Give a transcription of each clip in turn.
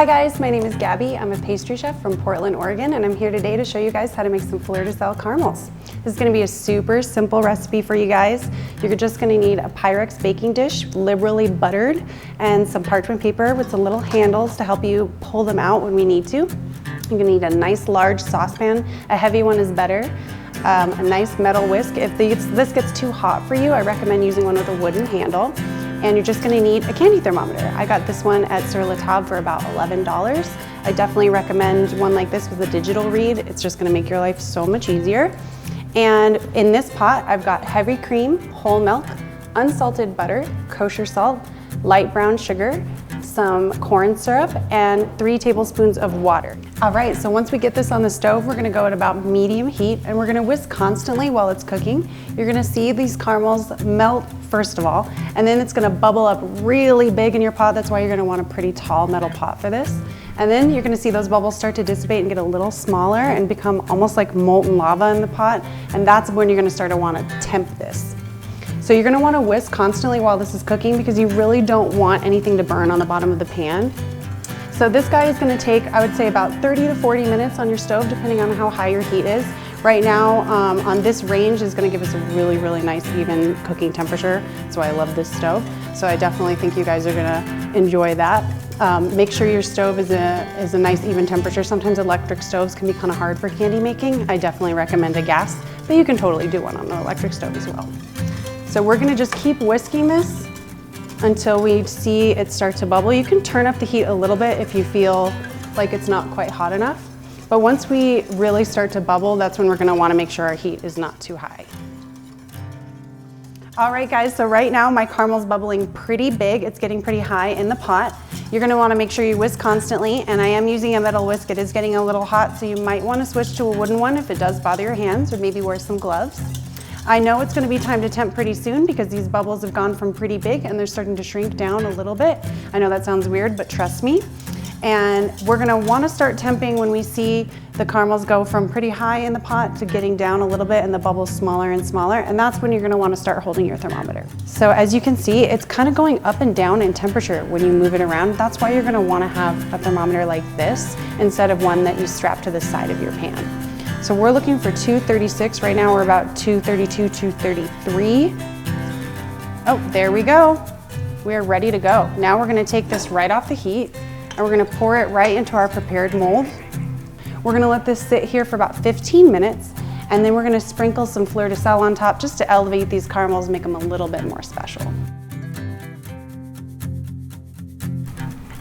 Hi guys, my name is Gabby. I'm a pastry chef from Portland, Oregon, and I'm here today to show you guys how to make some Fleur de Sel caramels. This is going to be a super simple recipe for you guys. You're just going to need a Pyrex baking dish, liberally buttered, and some parchment paper with some little handles to help you pull them out when we need to. You're going to need a nice large saucepan. A heavy one is better. A nice metal whisk. If this gets too hot for you, I recommend using one with a wooden handle. And you're just gonna need a candy thermometer. I got this one at Sur La Table for about $11. I definitely recommend one like this with a digital read. It's just gonna make your life so much easier. And in this pot, I've got heavy cream, whole milk, unsalted butter, kosher salt, light brown sugar, some corn syrup, and 3 tablespoons of water. All right, so once we get this on the stove, we're gonna go at about medium heat, and we're gonna whisk constantly while it's cooking. You're gonna see these caramels melt first of all, and then it's gonna bubble up really big in your pot. That's why you're gonna want a pretty tall metal pot for this. And then you're gonna see those bubbles start to dissipate and get a little smaller and become almost like molten lava in the pot, and that's when you're gonna start to wanna temp this. So you're gonna wanna whisk constantly while this is cooking because you really don't want anything to burn on the bottom of the pan. So this guy is gonna take, I would say, about 30 to 40 minutes on your stove, depending on how high your heat is. Right now, on this range is gonna give us a really, really nice even cooking temperature. That's why I love this stove. So I definitely think you guys are gonna enjoy that. Make sure your stove is a nice even temperature. Sometimes electric stoves can be kind of hard for candy making. I definitely recommend a gas, but you can totally do one on an electric stove as well. So we're gonna just keep whisking this until we see it start to bubble. You can turn up the heat a little bit if you feel like it's not quite hot enough. But once we really start to bubble, that's when we're gonna wanna make sure our heat is not too high. All right guys, so right now my caramel's bubbling pretty big. It's getting pretty high in the pot. You're gonna wanna make sure you whisk constantly, and I am using a metal whisk. It is getting a little hot, so you might wanna switch to a wooden one if it does bother your hands, or maybe wear some gloves. I know it's gonna be time to temp pretty soon because these bubbles have gone from pretty big and they're starting to shrink down a little bit. I know that sounds weird, but trust me. And we're gonna wanna start temping when we see the caramels go from pretty high in the pot to getting down a little bit and the bubbles smaller and smaller, and that's when you're gonna wanna start holding your thermometer. So as you can see, it's kind of going up and down in temperature when you move it around. That's why you're gonna wanna have a thermometer like this instead of one that you strap to the side of your pan. So we're looking for 236. Right now we're about 232, 233. Oh, there we go. We're ready to go. Now we're gonna take this right off the heat and we're gonna pour it right into our prepared mold. We're gonna let this sit here for about 15 minutes, and then we're gonna sprinkle some Fleur de Sel on top just to elevate these caramels, make them a little bit more special.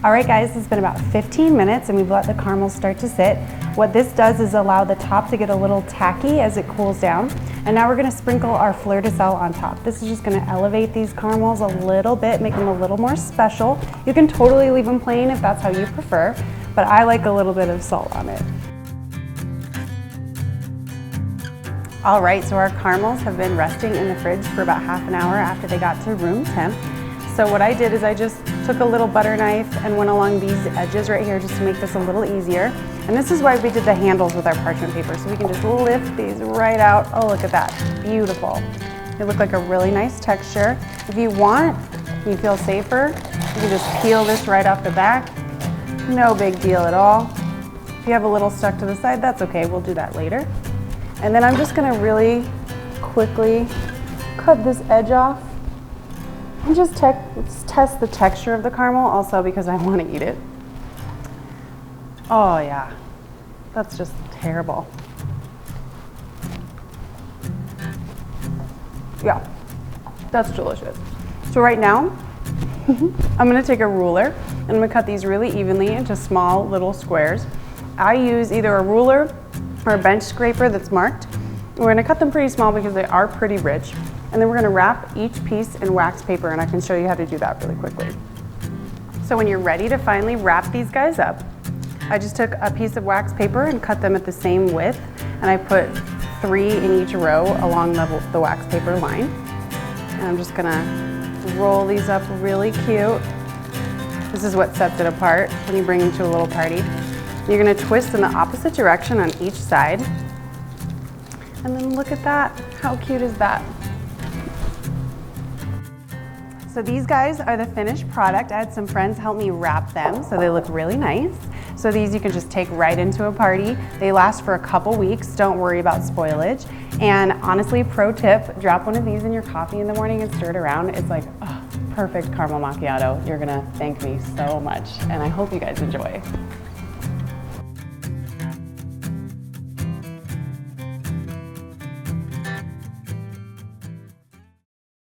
All right guys, it's been about 15 minutes and we've let the caramels start to sit. What this does is allow the top to get a little tacky as it cools down. And now we're gonna sprinkle our Fleur de Sel on top. This is just gonna elevate these caramels a little bit, make them a little more special. You can totally leave them plain if that's how you prefer, but I like a little bit of salt on it. All right, so our caramels have been resting in the fridge for about half an hour after they got to room temp. So what I did is I just took a little butter knife and went along these edges right here just to make this a little easier. And this is why we did the handles with our parchment paper, so we can just lift these right out. Oh, look at that, beautiful. They look like a really nice texture. If you want, you feel safer, you can just peel this right off the back. No big deal at all. If you have a little stuck to the side, that's okay, we'll do that later. And then I'm just gonna really quickly cut this edge off and just test the texture of the caramel, also because I want to eat it. Oh yeah, that's just terrible. Yeah, that's delicious. So right now, I'm gonna take a ruler and I'm gonna cut these really evenly into small little squares. I use either a ruler or a bench scraper that's marked. We're gonna cut them pretty small because they are pretty rich. And then we're gonna wrap each piece in wax paper, and I can show you how to do that really quickly. So when you're ready to finally wrap these guys up, I just took a piece of wax paper and cut them at the same width, and I put 3 in each row along the wax paper line. And I'm just gonna roll these up really cute. This is what sets it apart when you bring them to a little party. You're gonna twist in the opposite direction on each side. And then look at that, how cute is that? So these guys are the finished product. I had some friends help me wrap them so they look really nice. So these you can just take right into a party. They last for a couple weeks. Don't worry about spoilage. And honestly, pro tip, drop one of these in your coffee in the morning and stir it around. It's like, oh, perfect caramel macchiato. You're gonna thank me so much. And I hope you guys enjoy.